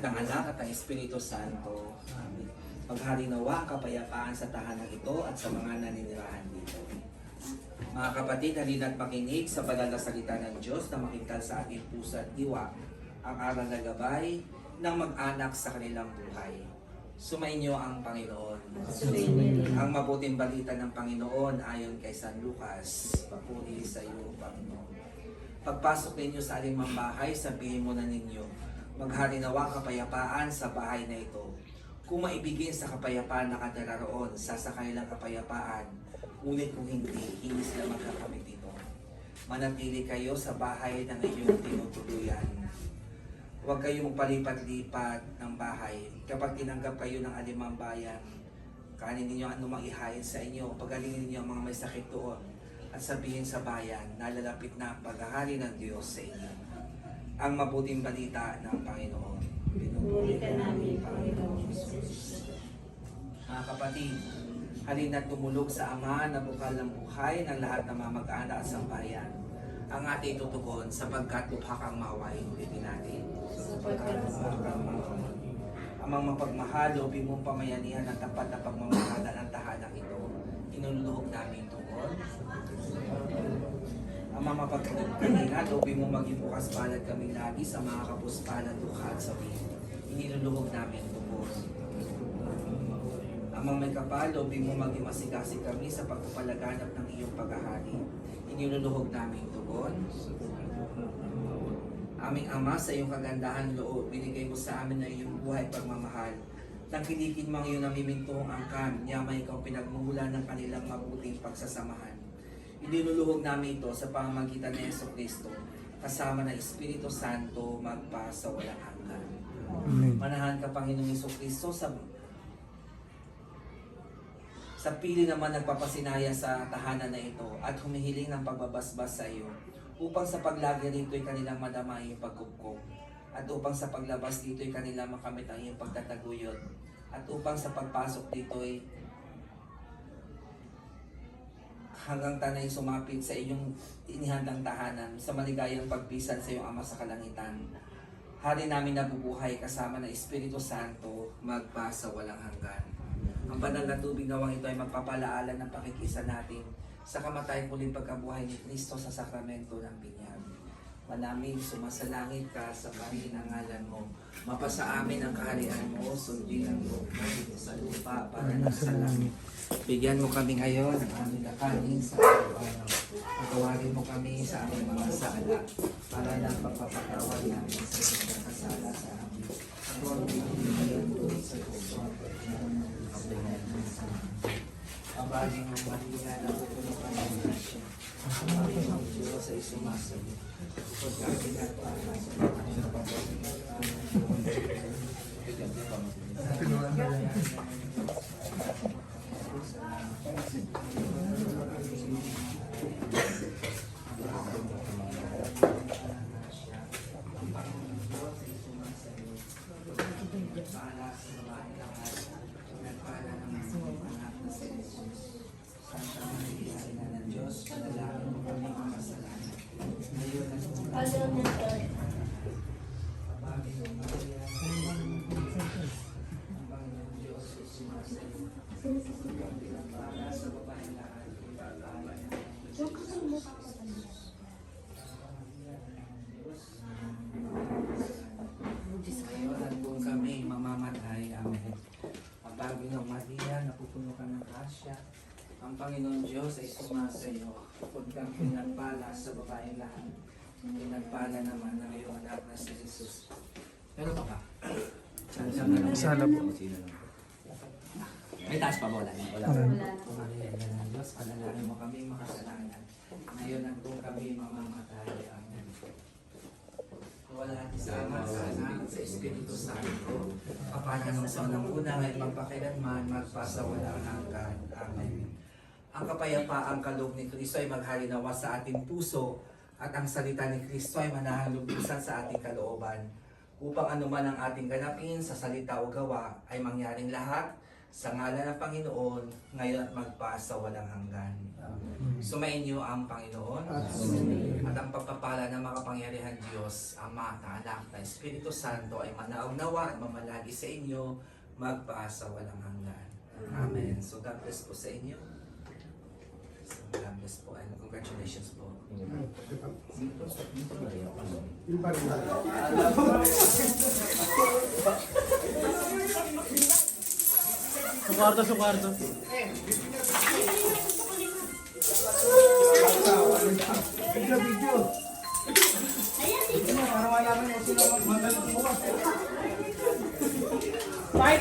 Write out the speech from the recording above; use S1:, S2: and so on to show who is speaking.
S1: ng Anak at ng Espiritu Santo. Amen. Maghari nawa ang kapayapaan sa tahanan ito at sa mga naninirahan dito. Mga kapatid, halina't makinig sa banal na salita ng Diyos na makintal sa ating puso at diwa ang aral na gabay ng mag-anak sa kanilang buhay. Sumainyo ang Panginoon. Ang mabuting balita ng Panginoon ayon kay San Lucas. Papuri sa iyo, Panginoon. Pagpasok ninyo sa alimang bahay, sabihin mo na ninyo, maghari nawa kapayapaan sa bahay na ito. Kung maibigin sa kapayapaan na katararoon, sasakay lang kapayapaan, ngunit kung hindi sila magkakamit dito. Manatili kayo sa bahay ng inyong tinutuluyan. Huwag kayong palipat-lipat ng bahay. Kapag tinanggap kayo ng alimang bayan, kanin ninyo anumang ihain sa inyo, pagalingin ninyo ang mga may sakit doon, at sabihin sa bayan, nalalapit na ang paghahari ng Diyos sa inyo. Ang mabuting balita ng Panginoon. Pinupuri ka namin, Panginoon Jesus. Mga kapatid, halina't tumulog sa Ama na bukal ng buhay ng lahat ng mga mag-anak at sambayan. Ang ating tutugon sapagkat lubha kang maawain. Ulitin natin. Sapagkat lubha kang maawain. Amang mapagmahal, lobin mong pamayanihan ng tapat na pagmamahalan ang tahanang ito. Inululuhog namin tugon. Amang mapagkalingan, lobin mong maging bukas palad kami lagi sa mga kapuspalan, dukha at sabihin. Iniluluhog namin tugon. Amang may kapal, lobin mo maging masigasig kami sa pagpapalaganap ng iyong paghahari. Iniluluhog namin tugon. Aming Ama, sa iyong kagandahan loob, binigay mo sa amin na iyong buhay pagmamahal. Tangkilikin mo ang iyong namimintong angkan, niyamay ikaw pinagmumula ng kanilang mabuting pagsasamahan. Iniluluhog namin ito sa pamamagitan ni Jesucristo, kasama ng Espiritu Santo, magpa sa walang hanggan. Manahan ka, Panginoong Jesucristo, sa pili naman nagpapasinaya sa tahanan na ito at humihiling ng pagbabasbas sa iyo, upang sa paglagi rito ay kanilang madama ang iyong pagkupkop, at upang sa paglabas dito ay kanilang makamit ang iyong pagtataguyod, at upang sa pagpasok dito ay hanggang tanay sumapit sa iyong inihandang tahanan sa maligayang pagpisan sa iyong Ama sa kalangitan. Hari namin nabubuhay kasama ng Espiritu Santo, magpa sa walang hanggan. Ang banal na tubig nawang ito ay magpapalaala ng pakikisa natin sa kamatayan muling pagkabuhay ni Kristo sa sakramento ng binyag. Manaming sumasalangit ka sa bahin ng ngalan mo. Mapasa amin ang kaharian mo, sundin ang buong sa lupa para nasa langit. Bigyan mo kami ngayon ng aming nakanin sa araw-araw. Patawarin mo kami sa aming mga sala para lang pagpapatawad namin sa mga kasala sa amin. At huwag bigyan sa puso. Abaging ang Maria na pupuno ka ng grasya. Ang Panginoong Diyos ay sumasabi. Pagkakin at para sa mga ang Panginoon Diyos ay sumasayo. Huwag kang pinagpala sa babaeng lahat. Pinagpala naman ng iyong anak na si Jesus. Pero pa.
S2: Sana po.
S1: May taas pa ba? Wala. Panginoon Diyos, panalangin mo kami makasalanan. Ngayon ang kung kami mamamatay. Amen. Wala natin sa Ama, sa Anak, sa Espiritu Santo. Kapanan ng sa unang una, ngayon magpakailanman, magpasawalang hanggan. Amen. Ang kapayapaang kaloob ni Kristo ay maghari nawa sa ating puso at ang salita ni Kristo ay manahalubusan sa ating kalooban upang anuman ang ating ganapin sa salita o gawa ay mangyaring lahat Sa ngalan ng Panginoon, ngayon at magpasa walang hanggan. Sumainyo ang Panginoon at ang pagpapala ng makapangyarihan Diyos, Ama, Anak, na Espiritu Santo ay manaw-nawa at mamalagi sa inyo, magpasa walang hanggan. Amen. So God bless po sa inyo. So God bless po and congratulations po.
S2: Sa kwarto.
S3: Bye,